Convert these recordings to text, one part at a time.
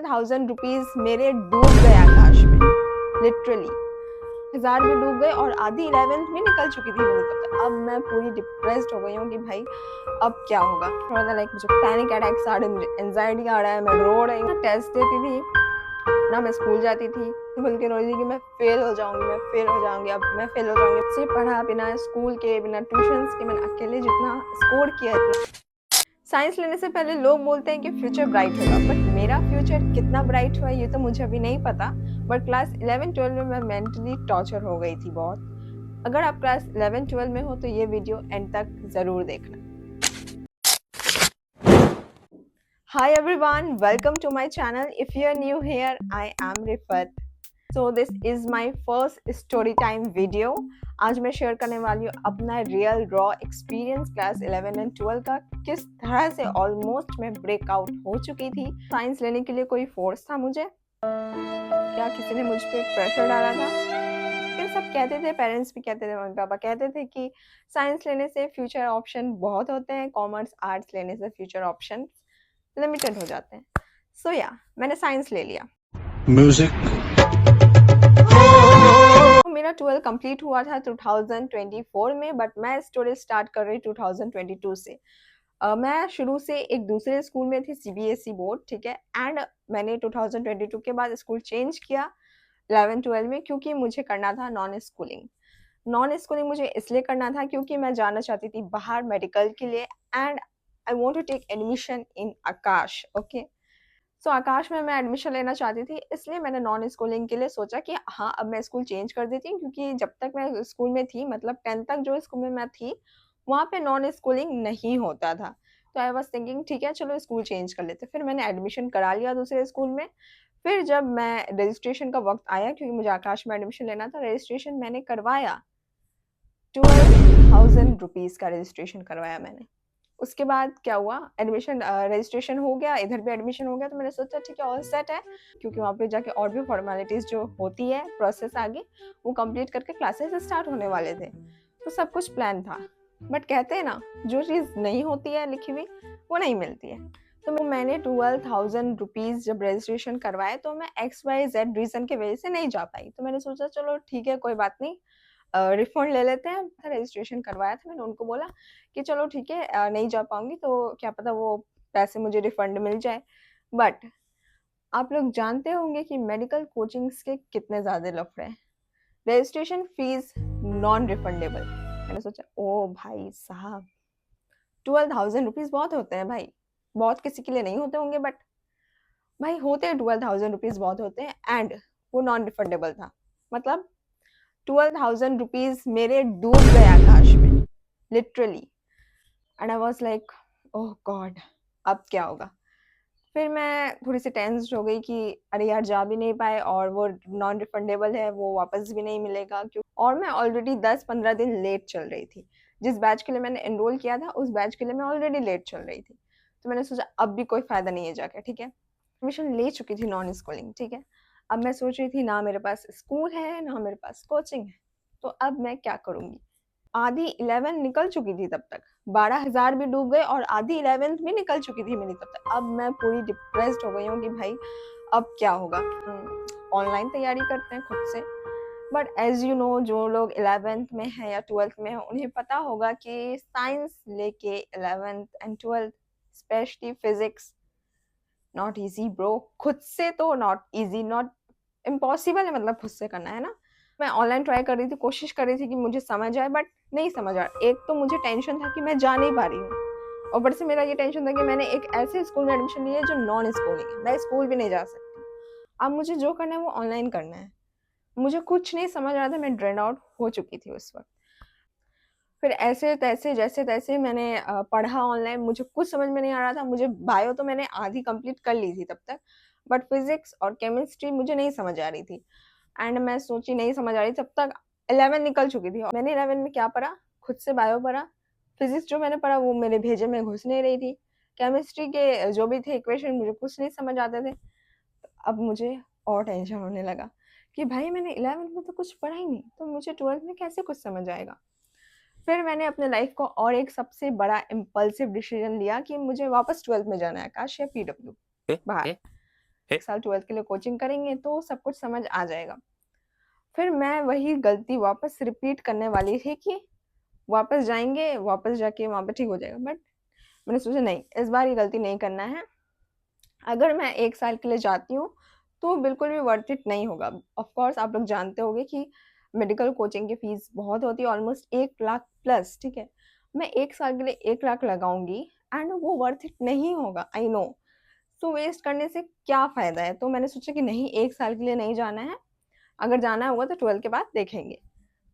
1000 rupees मेरे डूब गए आकाश में, लिटरली 1000 भी डूब गए और आधी 11th भी निकल चुकी थी मेरी तब तक। अब मैं पूरी डिप्रेस्ड हो गई हूँ कि भाई अब क्या होगा। थोड़ा सा लाइक मुझे पैनिक अटैक्स आ रहे हैं, मुझे एंजाइटी आ रहा है, मैं रो रही हूँ। टेस्ट देती थी ना, मैं स्कूल जाती थी बोल के रो रही थी कि मैं फेल हो जाऊंगी, मैं फेल हो जाऊंगी, अब मैं फेल हो जाऊंगी। सिर्फ पढ़ा बिना स्कूल के, बिना ट्यूशंस के, मैंने अकेले जितना स्कोर किया इतना। साइंस लेने से पहले लोग बोलते हैं कि फ्यूचर ब्राइट होगा, बट मेरा फ्यूचर कितना ब्राइट हुआ ये तो मुझे अभी नहीं पता। बट क्लास 11-12 में मैं मेंटली टॉर्चर हो गई थी बहुत। अगर आप क्लास 11-12 में हो तो ये वीडियो एंड तक जरूर देखना। Hi everyone, welcome to my channel. If you are new here, I am Rifat. So this is my first story time video. आज मैं शेयर करने वाली हूँ अपना real raw experience class 11 and 12 का, किस तरह से ऑलमोस्ट मैं ब्रेकआउट हो चुकी थी। साइंस लेने के लिए कोई फोर्स था मुझे, क्या किसी ने मुझ पे प्रेशर डाला था? फिर सब कहते थे, पेरेंट्स भी कहते थे, मम्मी पापा कहते थे कि साइंस लेने से फ्यूचर ऑप्शन बहुत होते हैं, कॉमर्स आर्ट्स लेने से फ्यूचर ऑप्शन लिमिटेड हो जाते हैं। सो या मैंने साइंस ले लिया। म्यूजिक मेरा 12 कंप्लीट हुआ था 2024 में, बट मैं स्टोरी स्टार्ट कर रही 2022 से। मैं शुरू से एक दूसरे स्कूल में थी, सीबीएसई बोर्ड, ठीक है। एंड मैंने 2022 के बाद स्कूल चेंज किया 11-12 में, क्योंकि मुझे करना था नॉन स्कूलिंग। नॉन स्कूलिंग मुझे इसलिए करना था क्योंकि मैं जाना चाहती थी बाहर मेडिकल के लिए, and I want to take admission in Aakash. Okay, so Aakash में मैं एडमिशन लेना चाहती थी, इसलिए मैंने नॉन स्कूलिंग के लिए सोचा कि हाँ अब मैं स्कूल चेंज कर देती हूँ, क्योंकि जब तक मैं स्कूल में थी, मतलब 10th तक जो स्कूल में मैं थी, वहाँ पे नॉन स्कूलिंग नहीं होता था। तो आई वॉज थिंकिंग ठीक है चलो स्कूल चेंज कर लेते। फिर मैंने एडमिशन करा लिया दूसरे स्कूल में। फिर जब मैं रजिस्ट्रेशन का वक्त आया, क्योंकि मुझे आकाश में एडमिशन लेना था, रजिस्ट्रेशन मैंने करवाया 12,000 रुपीज़ का रजिस्ट्रेशन करवाया मैंने। उसके बाद क्या हुआ, एडमिशन रजिस्ट्रेशन हो गया, इधर भी एडमिशन हो गया, तो मैंने सोचा ठीक है ऑल सेट है, क्योंकि वहाँ पे जाके और भी फॉर्मेलिटीज़ जो होती है प्रोसेस आगे, वो कंप्लीट करके क्लासेस स्टार्ट होने वाले थे। तो सब कुछ प्लान था, बट कहते हैं ना जो चीज़ नहीं होती है लिखी हुई वो नहीं मिलती है। तो मैंने 12,000 रुपीज़ जब रजिस्ट्रेशन करवाए, तो मैं XYZ रीज़न की वजह से नहीं जा पाई। तो मैंने सोचा चलो ठीक है कोई बात नहीं, रिफंड ले लेते हैं। रजिस्ट्रेशन करवाया था, मैंने उनको बोला कि चलो ठीक है नहीं जा पाऊंगी तो क्या पता वो पैसे मुझे रिफंड मिल जाए। बट आप लोग जानते होंगे कि मेडिकल कोचिंग्स के कितने ज़्यादा लफड़े हैं। Registration fees non refundable. मैंने सोचा ओ भाई साहब, 12,000 रुपीज़ बहुत होते हैं भाई, बहुत किसी के लिए नहीं होते होंगे, बट भाई होते हैं 12,000 रुपीज़ बहुत होते हैं। एंड वो नॉन रिफंडेबल था, मतलब 12,000 रुपीज़ मेरे डूब गए आकाश में, literally. And I was like oh God, अब क्या होगा। फिर मैं थोड़ी सी टेंस्ड हो गई कि अरे यार जा भी नहीं पाए, और वो नॉन रिफंडेबल है, वो वापस भी नहीं मिलेगा क्यों। और मैं ऑलरेडी 10-15 दिन लेट चल रही थी, जिस बैच के लिए मैंने एनरोल किया था उस बैच के लिए मैं ऑलरेडी लेट चल रही थी। तो मैंने सोचा अब भी कोई फ़ायदा नहीं है जाके, ठीक है। एडमिशन ले चुकी थी नॉन स्कूलिंग, ठीक है। अब मैं सोच रही थी ना मेरे पास स्कूल है ना मेरे पास कोचिंग है, तो अब मैं क्या करूँगी। आधी 11 निकल चुकी थी तब तक, 12,000 भी डूब गए और आधी 11th भी निकल चुकी थी मेरी तब तक। अब मैं पूरी डिप्रेस्ड हो गई हूँ कि भाई अब क्या होगा। ऑनलाइन तैयारी करते हैं खुद से, बट एज यू नो जो लोग 11th में हैं या 12th में हैं उन्हें पता होगा कि साइंस लेके 11th and 12th specially physics not easy bro. खुद से तो नॉट इजी, नॉट इम्पॉसिबल है, मतलब खुद से करना है ना। मैं ऑनलाइन ट्राई कर रही थी, कोशिश कर रही थी कि मुझे समझ आए, बट नहीं समझ आ रहा। एक तो मुझे टेंशन था कि मैं जा नहीं पा रही हूँ, और ऊपर से मेरा ये टेंशन था कि मैंने एक ऐसे स्कूल में एडमिशन लिया है जो नॉन स्कूलिंग है, मैं स्कूल भी नहीं जा सकती। अब मुझे जो करना है वो ऑनलाइन करना है। मुझे कुछ नहीं समझ आ रहा था, मैं ड्रेन आउट हो चुकी थी उस वक्त। फिर ऐसे तैसे जैसे तैसे मैंने पढ़ा ऑनलाइन, मुझे कुछ समझ में नहीं आ रहा था। मुझे बायो तो मैंने आधी कंप्लीट कर ली थी तब तक, बट फिजिक्स और केमिस्ट्री मुझे नहीं समझ आ रही थी। एंड मैं सोची नहीं समझ आ रही तब तक 11 निकल चुकी थी। मैंने 11 में क्या पढ़ा, खुद से बायो पढ़ा। फिजिक्स जो मैंने पढ़ा वो मेरे भेजे में घुस नहीं रही थी। केमिस्ट्री के जो भी थे इक्वेशन मुझे कुछ नहीं समझ आते थे। अब मुझे और टेंशन होने लगा कि भाई मैंने 11 में तो कुछ पढ़ा ही नहीं, तो मुझे 12th में कैसे कुछ समझ आएगा। फिर मैंने अपने लाइफ को और एक सबसे बड़ा इम्पल्सिव डिसीजन लिया कि मुझे वापस 12th में जाना है, आकाश या PW बाहर। 1 साल 12th के लिए कोचिंग करेंगे तो सब कुछ समझ आ जाएगा। फिर मैं वही गलती वापस रिपीट करने वाली थी कि वापस जाएँगे, वापस जाके वहाँ पे ठीक हो जाएगा। बट मैंने सोचा नहीं, इस बार ये गलती नहीं करना है। अगर मैं 1 साल के लिए जाती हूँ, तो बिल्कुल भी वर्थ इट नहीं होगा। ऑफ़ कोर्स आप लोग जानते होंगे कि मेडिकल कोचिंग की फ़ीस बहुत होती है, ऑलमोस्ट 1 लाख प्लस, ठीक है? मैं 1 साल के लिए 1 लाख लगाऊँगी एंड वो वर्थ इट नहीं होगा, आई नो। तो वेस्ट करने से क्या फ़ायदा है? तो मैंने सोचा कि नहीं, 1 साल के लिए नहीं जाना है, अगर जाना होगा तो 12th के बाद देखेंगे।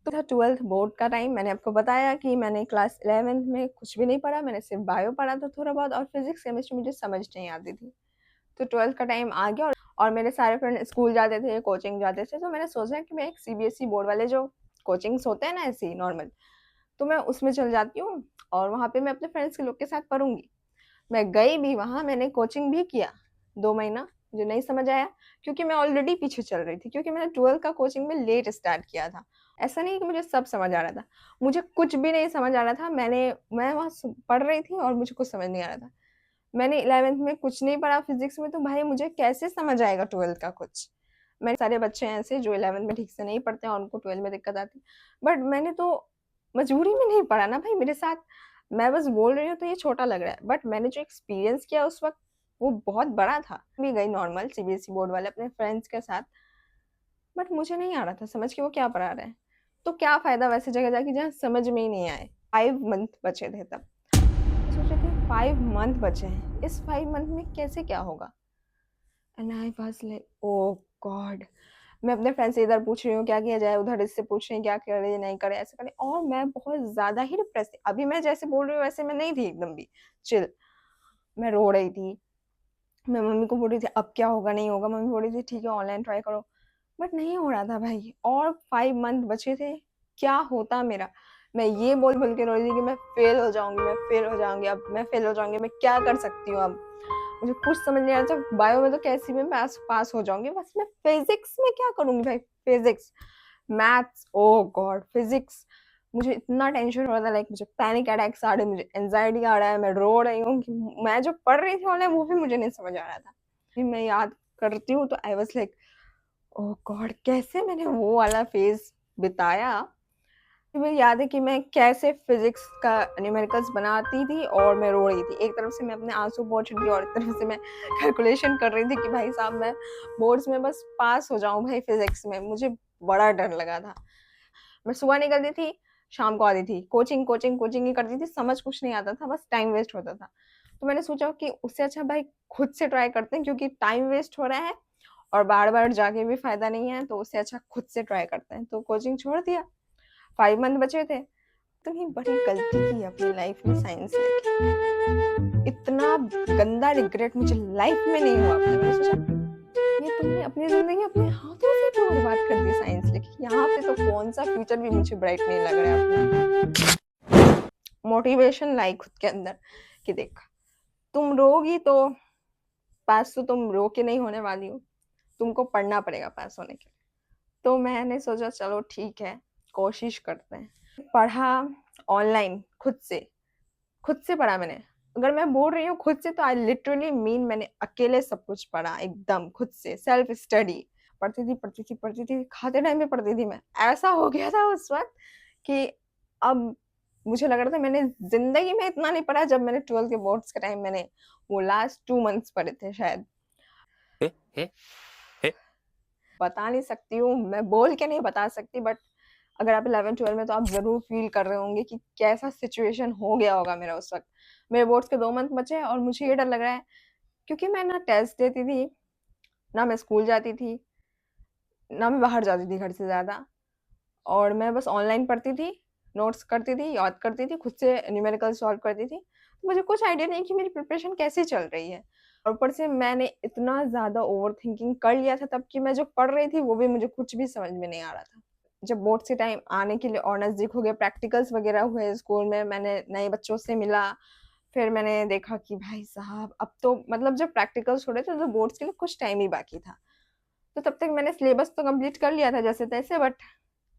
तो था 12th बोर्ड का टाइम। मैंने आपको बताया कि मैंने क्लास 11th में कुछ भी नहीं पढ़ा, मैंने सिर्फ़ बायो पढ़ा था थोड़ा बहुत और फिज़िक्स, केमिस्ट्री मुझे समझ नहीं आती थी। तो 12th का टाइम आ गया और मेरे सारे फ्रेंड स्कूल जाते थे, कोचिंग जाते थे, तो मैंने सोचा कि मैं एक सीबीएसई बोर्ड वाले जो कोचिंग्स होते हैं ना ऐसे ही नॉर्मल, तो मैं उसमें चल जाती हूँ और वहाँ पे मैं अपने फ्रेंड्स के लोग के साथ पढ़ूँगी। मैं गई भी वहाँ, मैंने कोचिंग भी किया 2 महीना, मुझे नहीं समझ आया क्योंकि मैं ऑलरेडी पीछे चल रही थी क्योंकि मैंने 12th का कोचिंग में लेट स्टार्ट किया था। ऐसा नहीं कि मुझे सब समझ आ रहा था, मुझे कुछ भी नहीं समझ आ रहा था। मैं वहाँ पढ़ रही थी और मुझे कुछ समझ नहीं आ रहा था। मैंने 11th में कुछ नहीं पढ़ा फिज़िक्स में, तो भाई मुझे कैसे समझ आएगा 12th का कुछ? मेरे सारे बच्चे हैं ऐसे जो 11th में ठीक से नहीं पढ़ते हैं और उनको 12th में दिक्कत आती है। बट मैंने तो मजबूरी में नहीं पढ़ा ना भाई, मेरे साथ मैं बस बोल रही हूँ तो ये छोटा लग रहा है, बट मैंने जो एक्सपीरियंस किया उस वक़्त वो बहुत बड़ा था। मैं गई नॉर्मल सीबीएसई बोर्ड वाले अपने फ्रेंड्स के साथ, बट मुझे नहीं आ रहा था समझ कि वो क्या पढ़ा रहे हैं। तो क्या फ़ायदा वैसी जगह जाके जहाँ समझ में ही नहीं आए। 5 मंथ बचे थे तब। मैं सोच रही थी 5 मंथ बचे हैं, इस 5 मंथ में कैसे क्या होगा? And I was like oh God! मैं अपने फ्रेंड से इधर पूछ रही हूँ क्या किया जाए, उधर इससे पूछ रही हूँ क्या करें, नहीं करें, ऐसे करें और मैं बहुत ज़्यादा ही डिप्रेस थी। अभी मैं जैसे बोल रही हूँ वैसे मैं नहीं थी एकदम भी चिल। मैं रो रही थी, मैं मम्मी को बोल रही थी अब क्या होगा, नहीं होगा, मम्मी बोल रही थी ठीक है ऑनलाइन ट्राई करो, बट नहीं हो रहा था भाई और 5 मंथ बचे थे, क्या होता मेरा? मैं ये बोल-बोल के रो रही थी कि मैं फेल हो जाऊँगी, मैं फेल हो जाऊँगी, अब मैं फेल हो जाऊँगी, मैं क्या कर सकती हूँ अब? मुझे कुछ समझ नहीं आ रहा था, बायो में तो कैसे भी पास पास हो जाऊँगी, बस मैं फिज़िक्स में क्या करूँगी भाई? फिज़िक्स, मैथ्स, ओह गॉड! फिज़िक्स, मुझे इतना टेंशन हो रहा था, लाइक मुझे पैनिक अटैक्स आ रहे हैं, मुझे एंग्ज़ायटी आ रहा है, मैं रो रही हूँ कि मैं जो पढ़ रही थी ऑनलाइन वो भी मुझे नहीं समझ आ रहा था। फिर मैं याद करती हूँ तो I was like oh God! कैसे मैंने वो वाला फ़ेज़ बिताया। मुझे याद है कि मैं कैसे फ़िज़िक्स का न्यूमेरिकल्स बनाती थी और मैं रो रही थी। एक तरफ से मैं अपने आँसू पोंछ रही थी और एक तरफ से मैं कैलकुलेशन कर रही थी कि भाई साहब मैं बोर्ड्स में बस पास हो जाऊँ भाई फ़िज़िक्स में। मुझे बड़ा डर लगा था। मैं सुबह निकलती थी, शाम को आती थी। कोचिंग, कोचिंग, कोचिंग ही करती थी, समझ कुछ नहीं आता था, बस टाइम वेस्ट होता था। तो मैंने सोचा कि उससे अच्छा भाई खुद से ट्राई करते हैं क्योंकि टाइम वेस्ट हो रहा है और बार-बार जाके भी फ़ायदा नहीं है, तो उससे अच्छा खुद से ट्राई करते हैं। तो कोचिंग छोड़ दिया, 5 मंथ बचे थे। इतनी बड़ी गलती की अपनी लाइफ़ में साइंस लेके। इतना गंदा रिग्रेट मुझे लाइफ़ में नहीं हुआ अपने। मैंने सोचा ये तुमने अपनी ज़िंदगी अपने हाथों से क्यों बर्बाद कर दी साइंस लेके? यहाँ पे तो कौन-सा फ्यूचर भी मुझे ब्राइट नहीं लग रहा है अपना। मोटिवेशन लाई खुद के अंदर कि देख, तुम रोगी तो पास तो तुम रो के नहीं होने वाली हो, तुमको पढ़ना पड़ेगा पास होने के लिए। तो मैंने सोचा चलो ठीक है, कोशिश करते हैं। पढ़ा ऑनलाइन खुद से पढ़ा मैंने। अगर मैं बोल रही हूँ खुद से तो आई लिटरली मीन मैंने अकेले सब कुछ पढ़ा एकदम खुद से, सेल्फ स्टडी। पढ़ती थी, खाते टाइम पे पढ़ती थी मैं। ऐसा हो गया था उस वक़्त कि अब मुझे लग रहा था मैंने ज़िंदगी में इतना नहीं पढ़ा जब मैंने 12th के बोर्ड्स के टाइम मैंने वो लास्ट 2 मंथ्स पढ़े थे शायद। हे हे हे बता नहीं सकती हूँ, मैं बोल के नहीं बता सकती बट अगर आप 11-12 में तो आप ज़रूर फ़ील कर रहे होंगे कि कैसा सिचुएशन हो गया होगा मेरा उस वक़्त। मेरे बोर्ड्स के 2 मंथ बचे हैं और मुझे ये डर लग रहा है क्योंकि मैं ना टेस्ट देती थी, ना मैं स्कूल जाती थी, ना मैं बाहर जाती थी घर से ज़्यादा और मैं बस ऑनलाइन पढ़ती थी, नोट्स करती थी, याद करती थी, खुद से न्यूमेरिकल सॉल्व करती थी। तो मुझे कुछ आइडिया नहीं कि मेरी प्रिपरेशन कैसे चल रही है और ऊपर से मैंने इतना ज़्यादा ओवरथिंकिंग कर लिया था तब कि मैं जो पढ़ रही थी वो भी मुझे कुछ भी समझ में नहीं आ रहा था। जब बोर्ड्स के टाइम आने के लिए और नज़दीक हो गए, प्रैक्टिकल्स वगैरह हुए स्कूल में, मैंने नए बच्चों से मिला, फिर मैंने देखा कि भाई साहब अब तो मतलब जब प्रैक्टिकल्स हो रहे थे तो बोर्ड्स के लिए कुछ टाइम ही बाकी था। तो तब तक मैंने सिलेबस तो कंप्लीट कर लिया था जैसे-तैसे बट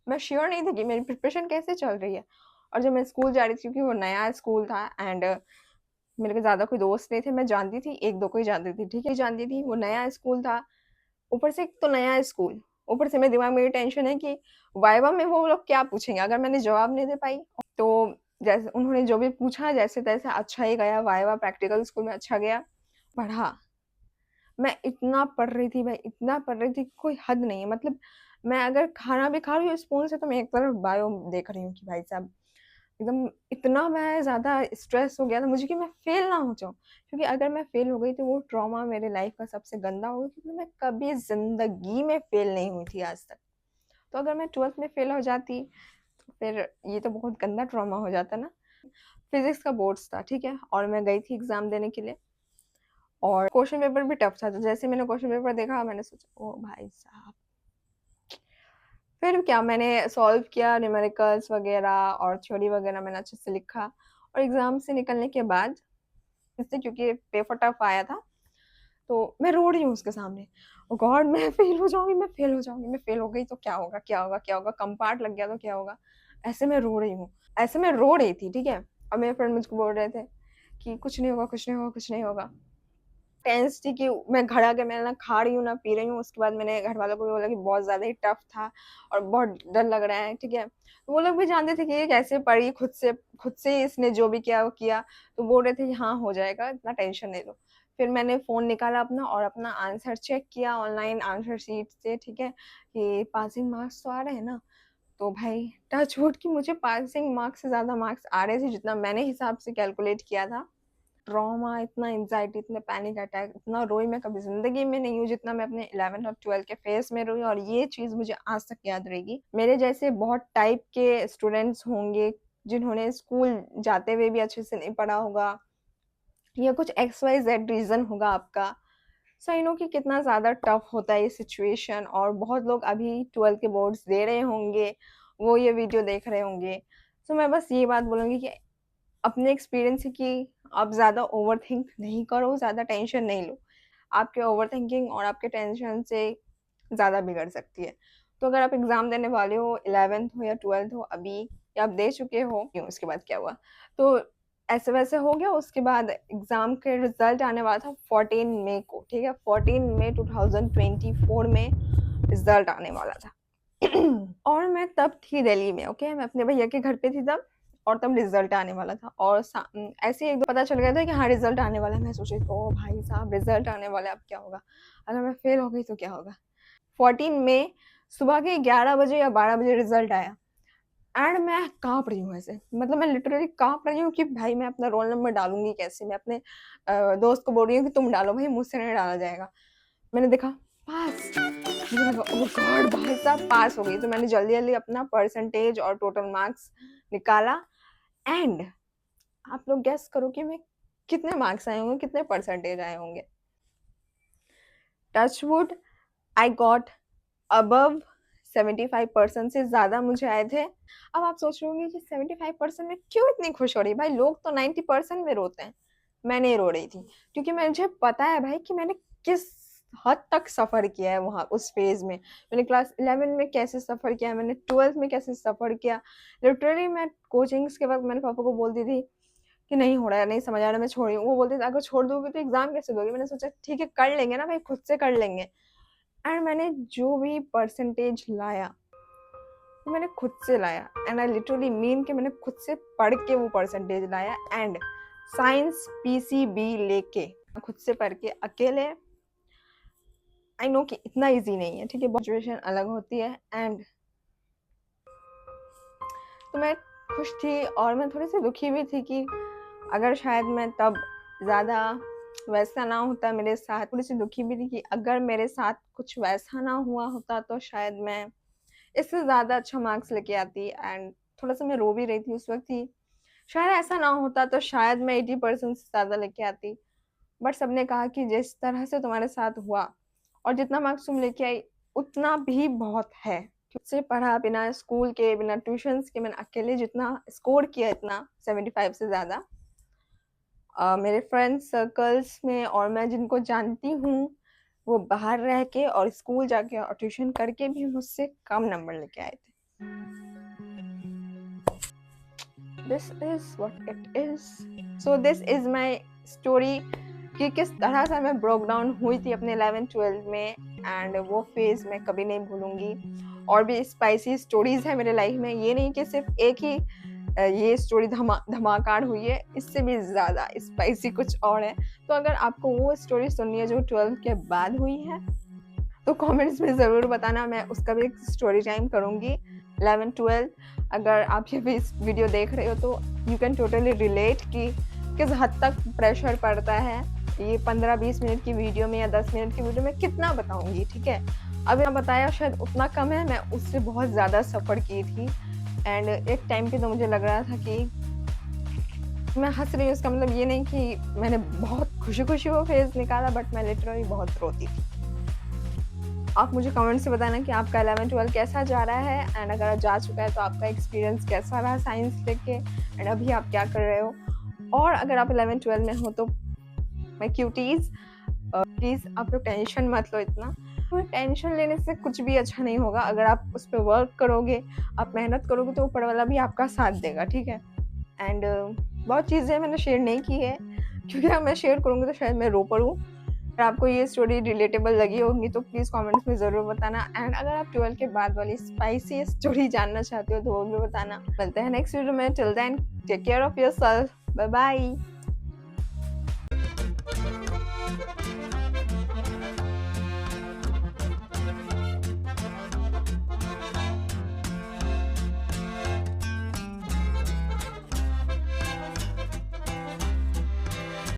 मैं श्योर नहीं थी कि मेरी प्रिपरेशन कैसे चल रही है। और जब मैं स्कूल जा रही थी क्योंकि वो नया स्कूल था एंड मेरे ज़्यादा कोई दोस्त नहीं थे, मैं जानती थी 1-2 को ही जानती थी, ठीक है? जानती थी, वो नया स्कूल था, ऊपर से एक तो नया स्कूल, ऊपर से मेरे दिमाग में ये टेंशन है कि वाइवा में वो लोग क्या पूछेंगे? अगर मैंने जवाब नहीं दे पाई, तो जैसे उन्होंने जो भी पूछा जैसे-तैसे अच्छा ही गया, वाइवा प्रैक्टिकल स्कूल में अच्छा गया, पढ़ा। मैं इतना पढ़ रही थी, मैं इतना पढ़ रही थी, कोई हद नहीं है। मतलब मैं अगर खाना भी खा रही हूँ स्पून से, तो मैं एक तरफ बायो देख रही हूँ कि भाई साहब एकदम इतना मैं ज़्यादा स्ट्रेस हो गया था मुझे कि मैं फ़ेल ना हो जाऊँ। क्योंकि अगर मैं फ़ेल हो गई तो वो ट्रॉमा मेरे लाइफ़ का सबसे गंदा होगा, क्योंकि मैं कभी ज़िंदगी में फ़ेल नहीं हुई थी आज तक। तो अगर मैं 12th में फ़ेल हो जाती, तो फिर ये तो बहुत गंदा ट्रॉमा हो जाता ना। फिज़िक्स का बोर्ड्स था, ठीक है? और मैं गई थी एग्ज़ाम देने के लिए, और क्वेश्चन पेपर भी टफ था। तो जैसे मैंने क्वेश्चन पेपर देखा, मैंने सोचा ओह भाई साहब! फिर क्या, मैंने सॉल्व किया न्यूमेरिकल्स वगैरह और थ्योरी वगैरह मैंने अच्छे से लिखा, और एग्ज़ाम से निकलने के बाद इससे, क्योंकि पेपर टफ आया था, तो मैं रो रही हूँ उसके सामने, ओह गॉड! मैं फेल हो जाऊँगी, मैं फेल हो जाऊँगी, मैं फेल हो गई तो क्या होगा, क्या होगा, क्या होगा? कम पार्ट लग गया तो क्या होगा? ऐसे मैं रो रही हूँ। ऐसे मैं रो रही थी, ठीक है? और मेरे फ्रेंड मुझको बोल रहे थे कि कुछ नहीं होगा, कुछ नहीं होगा, कुछ नहीं होगा। टेंस थी कि मैं घर आके मैं ना खा रही हूँ, ना पी रही हूँ। उसके बाद मैंने घरवालों को भी बोला कि बहुत ज़्यादा ही टफ था और बहुत डर लग रहा है, ठीक है? तो वो लोग भी जानते थे कि ये कैसे पढ़ी, खुद से इसने जो भी किया वो किया। तो बोल रहे थे कि हाँ, हो जाएगा, इतना टेंशन नहीं लो। फिर मैंने फ़ोन निकाला अपना और अपना आंसर चेक किया ऑनलाइन आंसर शीट से, ठीक है? कि पासिंग मार्क्स तो आ रहे हैं ना? तो भाई टच वुड कि मुझे पासिंग मार्क्स से ज़्यादा मार्क्स आ रहे थे, जितना मैंने हिसाब से कैलकुलेट किया था। ट्रॉमा, इतना एंग्ज़ायटी, इतने पैनिक अटैक, इतना रोई मैं कभी ज़िंदगी में नहीं हूँ जितना मैं अपने 11th और 12th के फेज़ में रोई, और ये चीज़ मुझे आज तक याद रहेगी। मेरे जैसे बहुत टाइप के स्टूडेंट्स होंगे, जिन्होंने स्कूल जाते हुए भी अच्छे से नहीं पढ़ा होगा, या कुछ एक्स वाई ज़ेड रीज़न होगा आपका। सो आई नो कि कितना ज़्यादा टफ होता है ये सिचुएशन, और बहुत लोग अभी 12th के बोर्ड्स दे रहे होंगे, वो ये वीडियो देख रहे होंगे। सो मैं बस ये बात बोलूँगी कि अपने एक्सपीरियंस से कि आप ज़्यादा ओवरथिंक नहीं करो, ज़्यादा टेंशन नहीं लो। आपके ओवरथिंकिंग और आपके टेंशन से ज़्यादा बिगड़ सकती है। तो अगर आप एग्ज़ाम देने वाले हो, 11th हो या 12th हो अभी, या आप दे चुके हो, क्यों उसके बाद क्या हुआ? तो ऐसे-वैसे हो गया, उसके बाद एग्ज़ाम के रिज़ल्ट आने वाला था 14 मई को, ठीक है? 14 मई 2024 में रिज़ल्ट आने वाला था। और मैं तब थी दिल्ली में, ओके? मैं अपने भैया के घर पे थी तब, और तब रिज़ल्ट आने वाला था, और ऐसे ही एक पता चल गया था कि हाँ, रिज़ल्ट आने वाला है। मैं सोच रही थी, ओह भाई साहब रिज़ल्ट आने वाला है, अब क्या होगा? अगर मैं फ़ेल हो गई तो क्या होगा? 14 मई सुबह के 11 बजे या 12 बजे रिज़ल्ट आया, एंड मैं काँप रही हूँ ऐसे। मतलब मैं लिटरली काँप रही हूँ कि भाई मैं अपना रोल नंबर डालूँगी कैसे? मैं अपने दोस्त को बोल रही हूँ कि तुम डालो भाई, मुझसे नहीं डाला जाएगा। मैंने देखा पास, मुझे लगा ओह गॉड! भाई साहब पास हो गई। तो मैंने जल्दी-जल्दी अपना परसेंटेज और टोटल मार्क्स निकाला, एंड आप लोग गेस करो कि मैं कितने मार्क्स आए होंगे, कितने परसेंटेज आए होंगे? Touch would I got above 75% से ज़्यादा मुझे आए थे। अब आप सोच रहे होंगे कि 75% में क्यों इतनी खुश हो रही है? भाई लोग तो 90% में रोते हैं, मैं नहीं रो रही थी। क्योंकि मुझे पता है भाई कि मैंने किस हद तक सफ़र किया है वहाँ उस फ़ेज़ में। मैंने क्लास 11 में कैसे सफ़र किया, मैंने 12th में कैसे सफ़र किया। लिटरली मैं कोचिंग्स के वक़्त मैंने पापा को बोलती थी कि नहीं हो रहा है, नहीं समझ आ रहा है, मैं छोड़ रही हूँ। वो बोलते थे अगर छोड़ दोगे तो एग्ज़ाम कैसे दोगे? मैंने सोचा ठीक है कर लेंगे ना भाई, खुद से कर लेंगे। एंड मैंने जो भी परसेंटेज लाया, वो मैंने खुद से लाया, एंड आई लिटरली मीन कि मैंने खुद से पढ़ के वो परसेंटेज लाया, एंड साइंस पीसीबी लेके खुद से पढ़ के अकेले। आई नो कि इतना ईज़ी नहीं है, ठीक है? सिचुएशन अलग होती है, एंड तो मैं खुश थी, और मैं थोड़ी-सी दुखी भी थी कि अगर शायद मैं तब ज़्यादा वैसा ना होता मेरे साथ। थोड़ी-सी दुखी भी थी कि अगर मेरे साथ कुछ वैसा ना हुआ होता तो शायद मैं इससे ज़्यादा अच्छा मार्क्स लेके आती, एंड थोड़ा-सा मैं रो भी रही थी उस वक़्त कि शायद ऐसा ना होता तो शायद मैं 80% से ज़्यादा लेके आती। बट सबने कहा कि जिस तरह से तुम्हारे साथ हुआ और जितना मार्क्स तुम लेके आई, उतना भी बहुत है। खुद से पढ़ा, बिना स्कूल के, बिना ट्यूशन्स के, मैंने अकेले जितना स्कोर किया, इतना 75 से ज़्यादा, मेरे फ्रेंड्स सर्कल्स में और मैं जिनको जानती हूँ, वो बाहर रह के और स्कूल जाके और ट्यूशन करके भी मुझसे कम नंबर लेके आए थे। This is what it is. So this is my story कि किस तरह से मैं ब्रोक डाउन हुई थी अपने 11th-12th में, एंड वो फेज़ मैं कभी नहीं भूलूँगी। और भी स्पाइसी स्टोरीज़ हैं मेरे लाइफ में, ये नहीं कि सिर्फ एक ही ये स्टोरी धमाकेदार हुई है, इससे भी ज़्यादा स्पाइसी कुछ और है। तो अगर आपको वो स्टोरी सुननी है जो 12th के बाद हुई है, तो कमेंट्स में ज़रूर बताना, मैं उसका भी एक स्टोरी टाइम करूँगी। 11-12 अगर आप ये भी इस वीडियो देख रहे हो तो यू कैन टोटली रिलेट कि किस हद तक प्रेशर पड़ता है। ये 15-20 मिनट की वीडियो में या 10 मिनट की वीडियो में कितना बताऊँगी, ठीक है? अभी मैं बताया शायद उतना कम है, मैं उससे बहुत ज़्यादा सफ़र की थी। एंड एक टाइम पे तो मुझे लग रहा था कि मैं हँस रही हूँ, इसका मतलब ये नहीं कि मैंने बहुत खुशी-खुशी वो फेज़ निकाला, बट मैं लिटरली बहुत रोती थी। आप मुझे कमेंट से बताना कि आपका 11-12 कैसा जा रहा है, एंड अगर जा चुका है तो आपका एक्सपीरियंस कैसा रहा साइंस लेके, एंड अभी आप क्या कर रहे हो। और अगर आप 11-12 में हो तो माय क्यूटीज़, प्लीज़ आप लोग टेंशन मत लो इतना। तो टेंशन लेने से कुछ भी अच्छा नहीं होगा। अगर आप उस पे वर्क करोगे, आप मेहनत करोगे तो ऊपर वाला भी आपका साथ देगा, ठीक है? एंड बहुत चीज़ें मैंने शेयर नहीं की है, क्योंकि अगर मैं शेयर करूँगी तो शायद मैं रो पड़ूँ। अगर आपको ये स्टोरी रिलेटेबल लगी होगी तो प्लीज़ कमेंट्स में ज़रूर बताना, एंड अगर आप 12 के बाद वाली स्पाइसी स्टोरी जानना चाहते हो तो वो भी बताना। मिलते हैं नेक्स्ट वीडियो में, till then take care of yourself, bye bye.